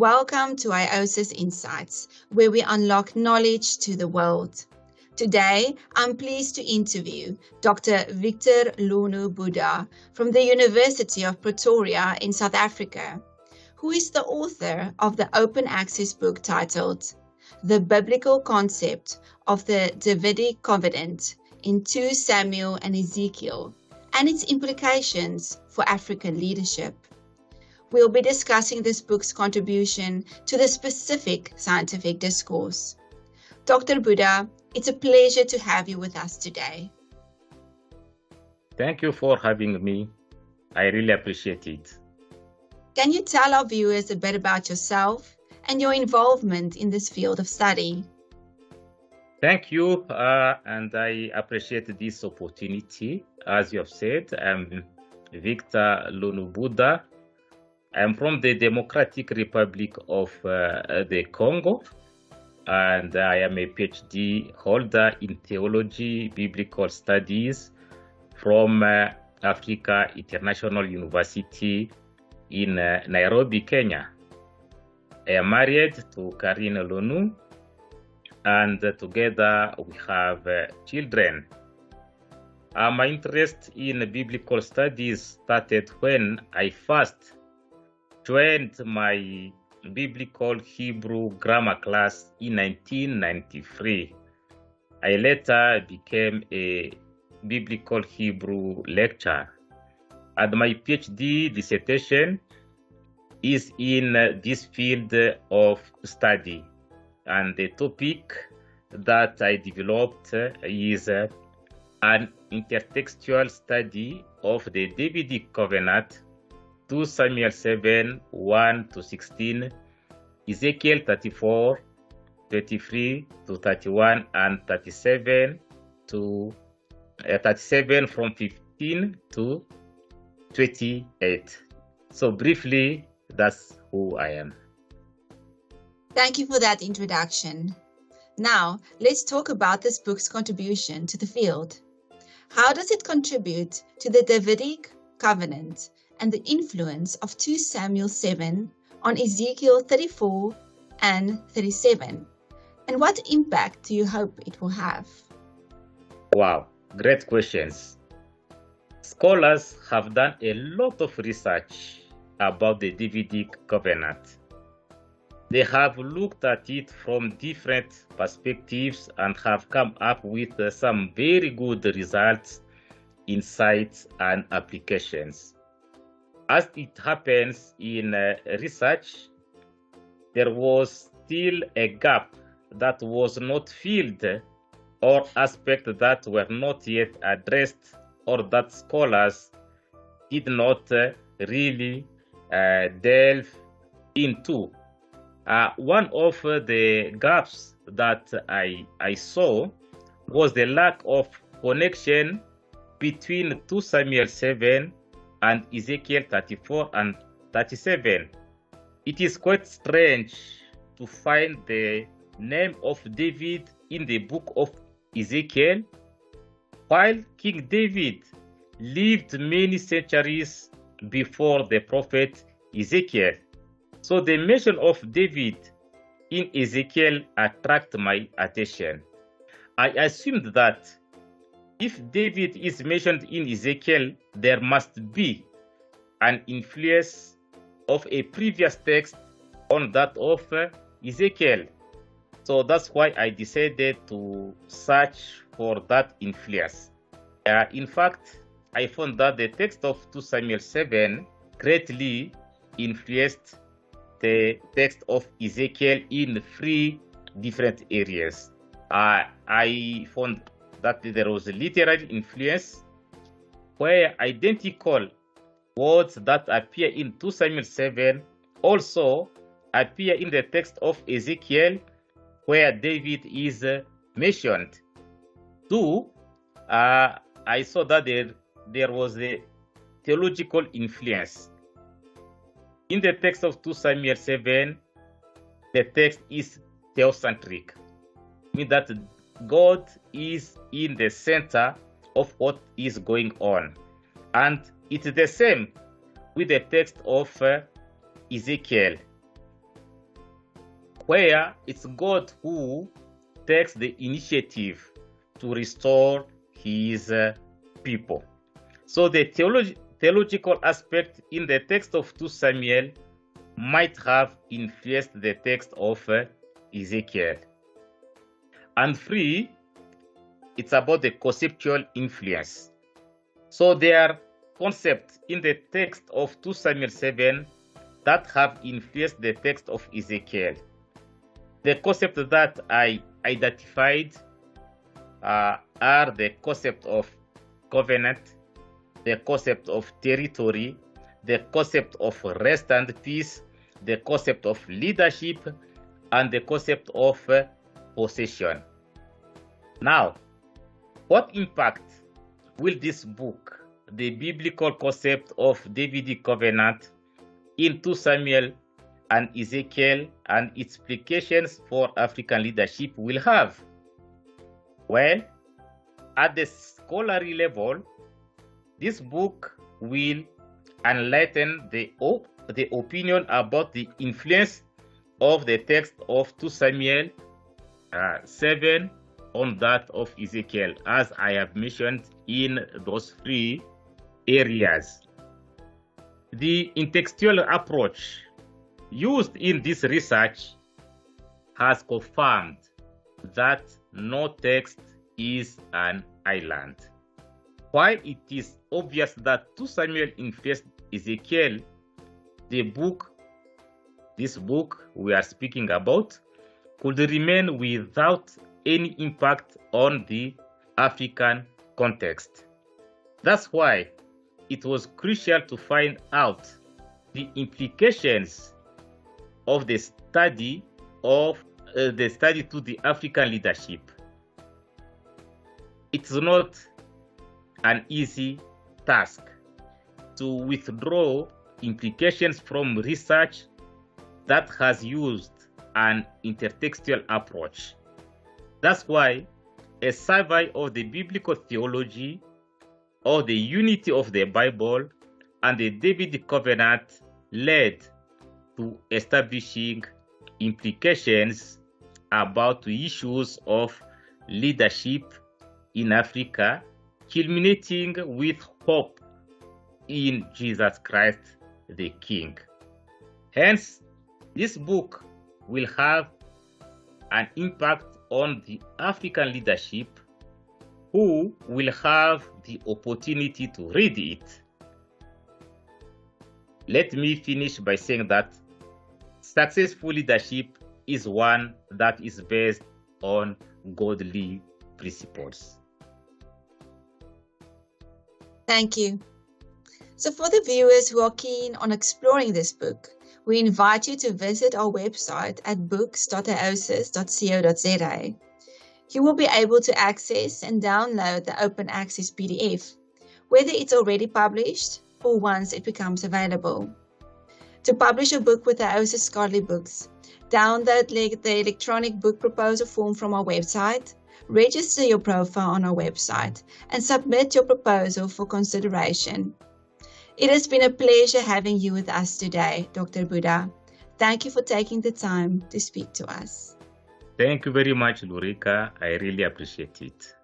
Welcome to AOSIS Insights, where we unlock knowledge to the world. Today, I'm pleased to interview Dr. Victor Lonu Budha from the University of Pretoria in South Africa, who is the author of the open access book titled The Biblical Concept of the Davidic Covenant in 2 Samuel and Ezekiel and its implications for African leadership. We'll be discussing this book's contribution to the specific scientific discourse. Dr. Budha, it's a pleasure to have you with us today. Thank you for having me. I really appreciate it. Can you tell our viewers a bit about yourself and your involvement in this field of study? Thank you, and I appreciate this opportunity. As you have said, I'm Victor Lonu Budha. I'm from the Democratic Republic of the Congo, and I am a PhD holder in theology, biblical studies from Africa International University in Nairobi, Kenya. I am married to Karine Lonu, and together we have children. My interest in biblical studies started when I first joined my biblical Hebrew grammar class in 1993. I later became a biblical Hebrew lecturer, and my PhD dissertation is in this field of study. And the topic that I developed is an intertextual study of the Davidic Covenant, 2 Samuel 7, 1-16, Ezekiel 34, 33 to 31, and 37 from 15 to 28. So briefly, that's who I am. Thank you for that introduction. Now, let's talk about this book's contribution to the field. How does it contribute to the Davidic Covenant and the influence of 2 Samuel 7 on Ezekiel 34 and 37? And what impact do you hope it will have? Wow, great questions. Scholars have done a lot of research about the Davidic Covenant. They have looked at it from different perspectives and have come up with some very good results, insights, and applications. As it happens in research, there was still a gap that was not filled, or aspects that were not yet addressed, or that scholars did not really delve into. One of the gaps that I saw was the lack of connection between 2 Samuel 7 and Ezekiel 34 and 37. It is quite strange to find the name of David in the book of Ezekiel, while King David lived many centuries before the prophet Ezekiel. So the mention of David in Ezekiel attracted my attention. I assumed that if David is mentioned in Ezekiel, there must be an influence of a previous text on that of Ezekiel. So that's why I decided to search for that influence. In fact, I found that the text of 2 Samuel 7 greatly influenced the text of Ezekiel in 3 different areas. I found that there was a literary influence where identical words that appear in 2 Samuel 7 also appear in the text of Ezekiel where David is mentioned. 2, I saw that there was a theological influence. In the text of 2 Samuel 7, the text is theocentric, meaning that God is in the center of what is going on. And it's the same with the text of Ezekiel. where it's God who takes the initiative to restore his people. So the theological aspect in the text of 2 Samuel might have influenced the text of Ezekiel. And 3, it's about the conceptual influence. So there are concepts in the text of 2 Samuel 7 that have influenced the text of Ezekiel. The concepts that I identified are the concept of covenant, the concept of territory, the concept of rest and peace, the concept of leadership, and the concept of possession. Now, what impact will this book, the biblical concept of Davidic Covenant, in 2 Samuel and Ezekiel and its implications for African leadership will have? Well, at the scholarly level, this book will enlighten the opinion about the influence of the text of 2 Samuel 7 on that of Ezekiel, as I have mentioned in those 3 areas. The intertextual approach used in this research has confirmed that no text is an island. While it is obvious that 2 Samuel influenced Ezekiel, this book we are speaking about could remain without any impact on the African context. That's why it was crucial to find out the implications of the study to the African leadership. It's not an easy task to withdraw implications from research that has used an intertextual approach. That's why a survey of the biblical theology of the unity of the Bible and the Davidic Covenant led to establishing implications about issues of leadership in Africa, culminating with hope in Jesus Christ the King. Hence, this book will have an impact on the African leadership who will have the opportunity to read it. Let me finish by saying that successful leadership is one that is based on godly principles. Thank you. So for the viewers who are keen on exploring this book, we invite you to visit our website at books.aosis.co.za. You will be able to access and download the open access PDF, whether it's already published or once it becomes available. To publish a book with AOSIS Scholarly Books, download the electronic book proposal form from our website, register your profile on our website, and submit your proposal for consideration. It has been a pleasure having you with us today, Dr. Budha. Thank you for taking the time to speak to us. Thank you very much, Lurica. I really appreciate it.